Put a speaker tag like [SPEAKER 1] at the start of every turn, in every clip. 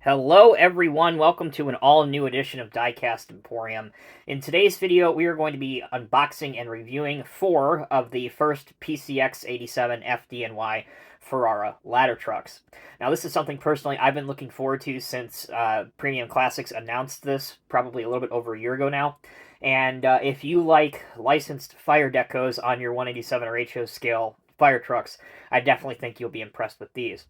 [SPEAKER 1] Hello everyone, welcome to an all-new edition of Diecast Emporium. In today's video, we are going to be unboxing and reviewing 4 of the first PCX87 FDNY Ferrara ladder trucks. Now this is something personally I've been looking forward to since Premium Classics announced this probably a little bit over a year ago now. And if you like licensed fire decos on your 187 or HO scale fire trucks, I definitely think you'll be impressed with these.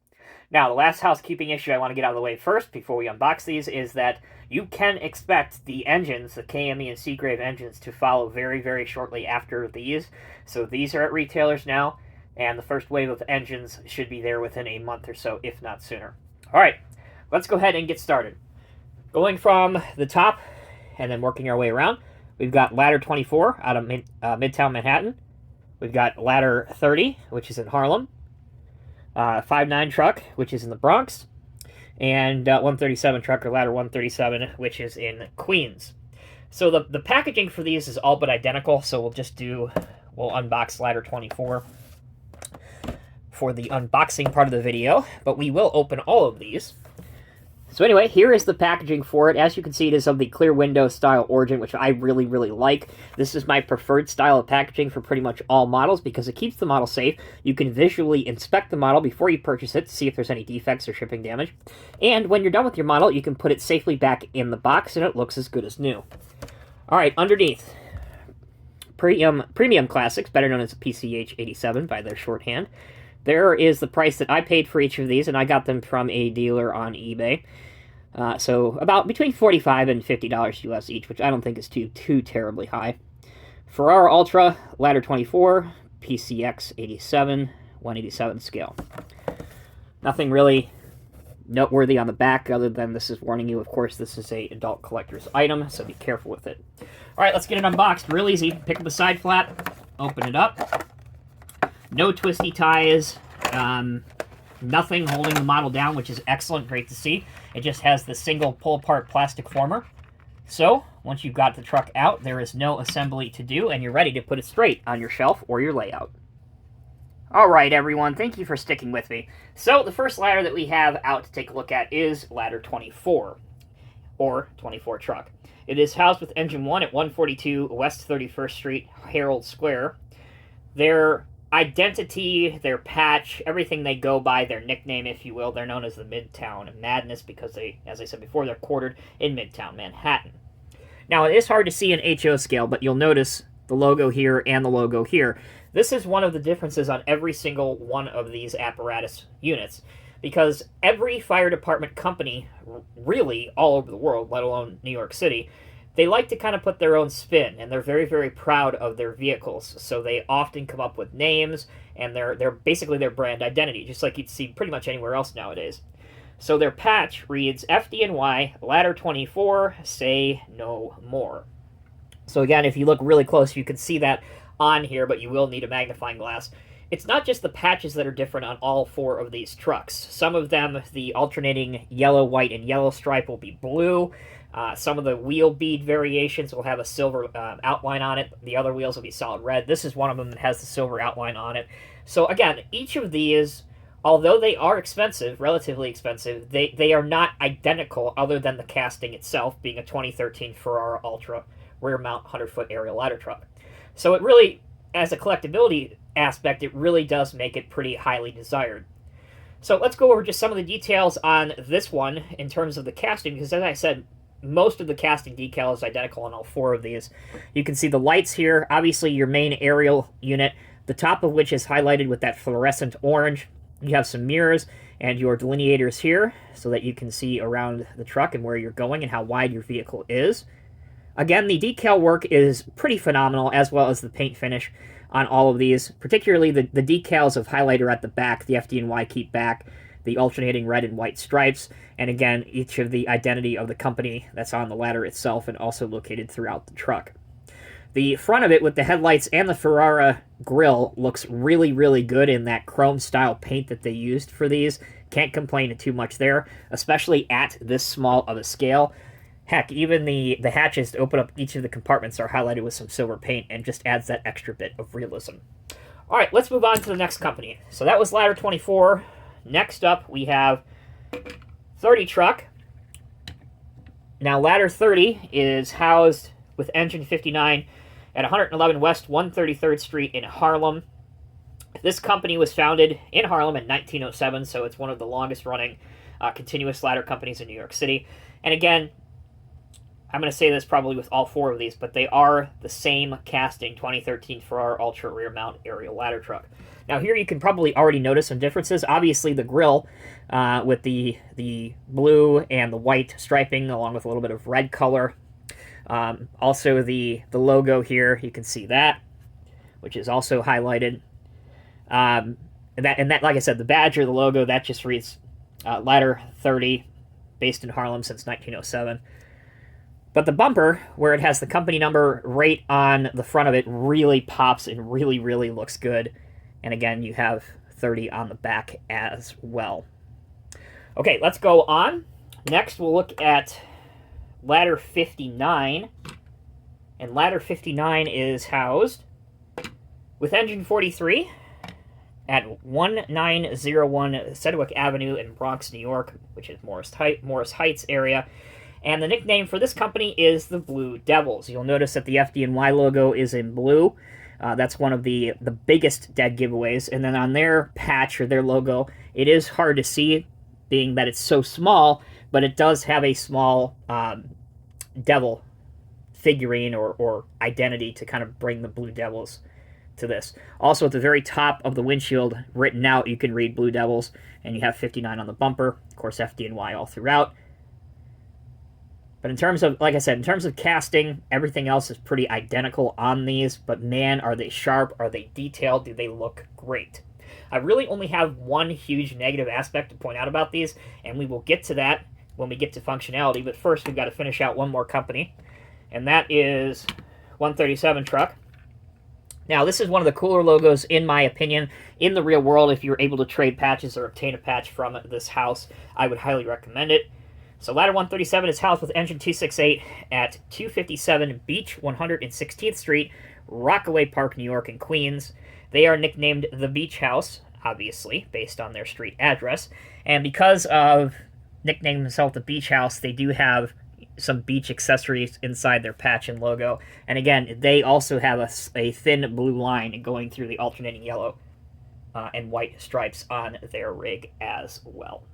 [SPEAKER 1] Now, the last housekeeping issue I want to get out of the way first before we unbox these is that you can expect the engines, the KME and Seagrave engines, to follow very, very shortly after these. So these are at retailers now, and the first wave of engines should be there within a month or so, if not sooner. All right, let's go ahead and get started. Going from the top and then working our way around, we've got ladder 24 out of Midtown Manhattan. We've got ladder 30, which is in Harlem. 5.9 truck, which is in the Bronx, and 137 truck, or ladder 137, which is in Queens. So the packaging for these is all but identical, so we'll unbox ladder 24 for the unboxing part of the video, but we will open all of these. So anyway, here is the packaging for it. As you can see, it is of the clear window style origin, which I really, really like. This is my preferred style of packaging for pretty much all models because it keeps the model safe. You can visually inspect the model before you purchase it to see if there's any defects or shipping damage. And when you're done with your model, you can put it safely back in the box and it looks as good as new. All right, underneath, Premium Classics, better known as PCH87 by their shorthand. There is the price that I paid for each of these, and I got them from a dealer on eBay. So about between $45 and $50 US each, which I don't think is too terribly high. Ferrara Ultra, ladder 24, PCX87, 187 scale. Nothing really noteworthy on the back other than this is warning you, of course, this is a adult collector's item, so be careful with it. All right, let's get it unboxed. Real easy. Pick up the side flap, open it up. No twisty ties, nothing holding the model down, which is excellent, great to see. It just has the single pull-apart plastic former. So, once you've got the truck out, there is no assembly to do, and you're ready to put it straight on your shelf or your layout. Alright everyone, thank you for sticking with me. So, the first ladder that we have out to take a look at is ladder 24, or 24 truck. It is housed with engine 1 at 142 West 31st Street, Herald Square. Their identity, their patch, everything they go by, their nickname, if you will, they're known as the Midtown Madness because they, as I said before, they're quartered in Midtown Manhattan. Now, it is hard to see in HO scale, but you'll notice the logo here and the logo here. This is one of the differences on every single one of these apparatus units because every fire department company, really all over the world, let alone New York City, they like to kind of put their own spin, and they're very, very proud of their vehicles. So they often come up with names, and they're basically their brand identity, just like you'd see pretty much anywhere else nowadays. So their patch reads FDNY, ladder 24, say no more. So again, if you look really close, you can see that on here, but you will need a magnifying glass. It's not just the patches that are different on all 4 of these trucks. Some of them, the alternating yellow, white, and yellow stripe will be blue. Some of the wheel bead variations will have a silver outline on it. The other wheels will be solid red. This is one of them that has the silver outline on it. So again, each of these, although they are expensive, relatively expensive, they are not identical other than the casting itself being a 2013 Ferrara Ultra rear mount 100-foot aerial ladder truck. So it really, as a collectability aspect, it really does make it pretty highly desired. So let's go over just some of the details on this one in terms of the casting, because as I said, most of the casting decal is identical on all 4 of these. You can see the lights here, obviously your main aerial unit, the top of which is highlighted with that fluorescent orange. You have some mirrors and your delineators here so that you can see around the truck and where you're going and how wide your vehicle is. Again, the decal work is pretty phenomenal, as well as the paint finish on all of these, particularly the decals of highlighter at the back, the FDNY keep back, the alternating red and white stripes, and again, each of the identity of the company that's on the ladder itself and also located throughout the truck. The front of it with the headlights and the Ferrara grille looks really, really good in that chrome-style paint that they used for these. Can't complain too much there, especially at this small of a scale. Heck, even the hatches to open up each of the compartments are highlighted with some silver paint and just adds that extra bit of realism. All right, let's move on to the next company. So that was ladder 24. Next up, we have 30 truck. Now, ladder 30 is housed with engine 59 at 111 West 133rd Street in Harlem. This company was founded in Harlem in 1907, so it's one of the longest-running continuous ladder companies in New York City. And again, I'm going to say this probably with all four of these, but they are the same casting 2013 Ferrara Ultra rear mount aerial ladder truck. Now here you can probably already notice some differences. Obviously the grille with the blue and the white striping along with a little bit of red color. Also the logo here, you can see that, which is also highlighted. And that, like I said, the badge or the logo, that just reads Ladder 30, based in Harlem since 1907. But the bumper, where it has the company number right on the front of it, really pops and really, really looks good. And again, you have 30 on the back as well. Okay, let's go on. Next, we'll look at ladder 59. And ladder 59 is housed with engine 43 at 1901 Sedgwick Avenue in Bronx, New York, which is Morris Heights area. And the nickname for this company is the Blue Devils. You'll notice that the FDNY logo is in blue. That's one of the biggest dead giveaways. And then on their patch or their logo, it is hard to see, being that it's so small, but it does have a small devil figurine or identity to kind of bring the Blue Devils to this. Also, at the very top of the windshield, written out, you can read Blue Devils, and you have 59 on the bumper. Of course, FDNY all throughout. But in terms of, like I said, in terms of casting, everything else is pretty identical on these, but man, are they sharp, are they detailed, do they look great. I really only have one huge negative aspect to point out about these, and we will get to that when we get to functionality, but first we've got to finish out one more company, and that is 137 Truck. Now, this is one of the cooler logos, in my opinion. In the real world, if you're able to trade patches or obtain a patch from this house, I would highly recommend it. So ladder 137 is housed with engine 268 at 257 Beach 116th Street, Rockaway Park, New York, and Queens. They are nicknamed the Beach House, obviously, based on their street address. And because of nicknaming themselves the Beach House, they do have some beach accessories inside their patch and logo. And again, they also have a thin blue line going through the alternating yellow and white stripes on their rig as well.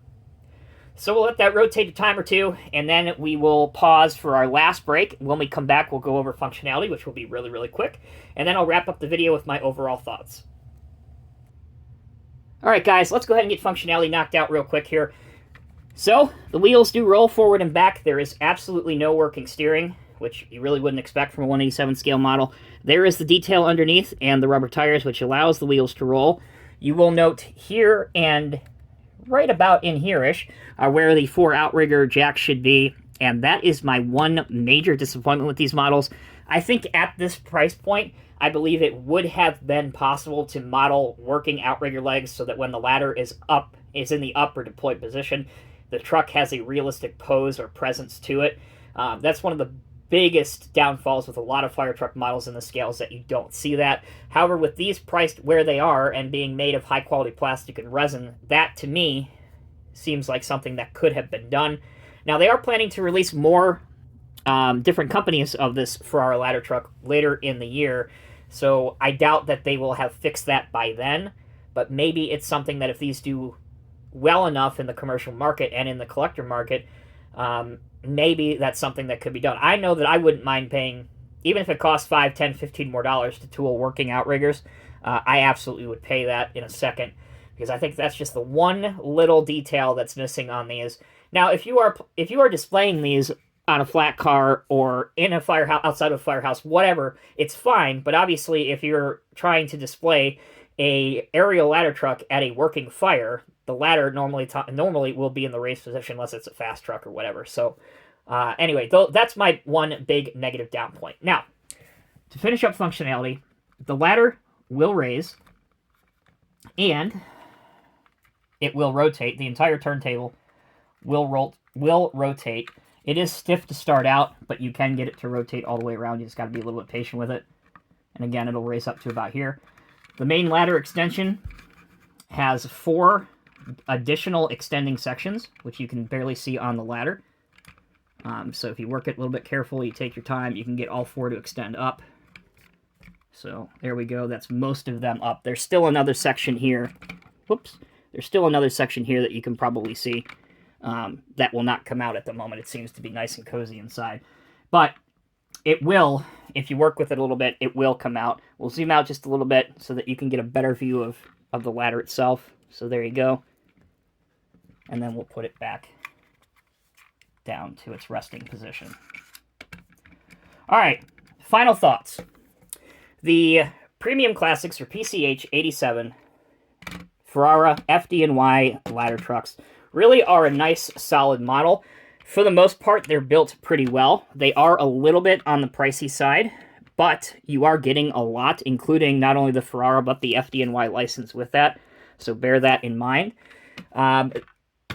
[SPEAKER 1] So we'll let that rotate a time or two, and then we will pause for our last break. When we come back, we'll go over functionality, which will be really, really quick. And then I'll wrap up the video with my overall thoughts. All right, guys, let's go ahead and get functionality knocked out real quick here. So the wheels do roll forward and back. There is absolutely no working steering, which you really wouldn't expect from a 187 scale model. There is the detail underneath and the rubber tires, which allows the wheels to roll. You will note here and right about in here-ish are where the 4 outrigger jacks should be, and that is my one major disappointment with these models. I think at this price point, I believe it would have been possible to model working outrigger legs so that when the ladder is in the up or deployed position, the truck has a realistic pose or presence to it. That's one of the biggest downfalls with a lot of fire truck models in the scales, that you don't see that. However, with these priced where they are and being made of high quality plastic and resin, that to me seems like something that could have been done. Now, they are planning to release more different companies of this Ferrara ladder truck later in the year, so I doubt that they will have fixed that by then, but maybe it's something that if these do well enough in the commercial market and in the collector market, maybe that's something that could be done. I know that I wouldn't mind paying, even if it costs $5, $10, $15 more to tool working outriggers. I absolutely would pay that in a second, because I think that's just the one little detail that's missing on these. Now, if you are displaying these on a flat car or in a firehouse, outside of a firehouse, whatever, it's fine. But obviously, if you're trying to display a aerial ladder truck at a working fire, the ladder normally will be in the race position unless it's a fast truck or whatever. So anyway, that's my one big negative down point. Now, to finish up functionality, the ladder will raise and it will rotate. The entire turntable will rotate. It is stiff to start out, but you can get it to rotate all the way around. You just got to be a little bit patient with it. And again, it'll raise up to about here. The main ladder extension has 4 additional extending sections, which you can barely see on the ladder. So if you work it a little bit carefully, you take your time, you can get all 4 to extend up. So there we go. That's most of them up. There's still another section here. Whoops. There's still another section here that you can probably see that will not come out at the moment. It seems to be nice and cozy inside. But it will, if you work with it a little bit, it will come out. We'll zoom out just a little bit so that you can get a better view of the ladder itself. So there you go. And then we'll put it back down to its resting position. All right, final thoughts. The Premium Classics, or PCH87 Ferrara FDNY ladder trucks really are a nice, solid model. For the most part, they're built pretty well. They are a little bit on the pricey side, but you are getting a lot, including not only the Ferrara, but the FDNY license with that. So bear that in mind.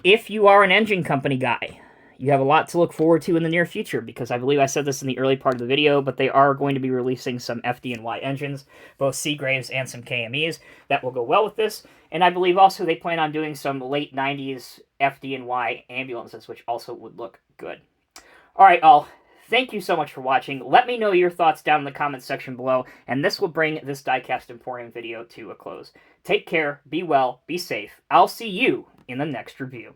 [SPEAKER 1] If you are an engine company guy, you have a lot to look forward to in the near future, because I believe I said this in the early part of the video, but they are going to be releasing some FDNY engines, both Seagraves and some KMEs, that will go well with this. And I believe also they plan on doing some late 90s FDNY ambulances, which also would look good. All right, all. Thank you so much for watching. Let me know your thoughts down in the comments section below, and this will bring this Diecast Emporium video to a close. Take care, be well, be safe. I'll see you in the next review.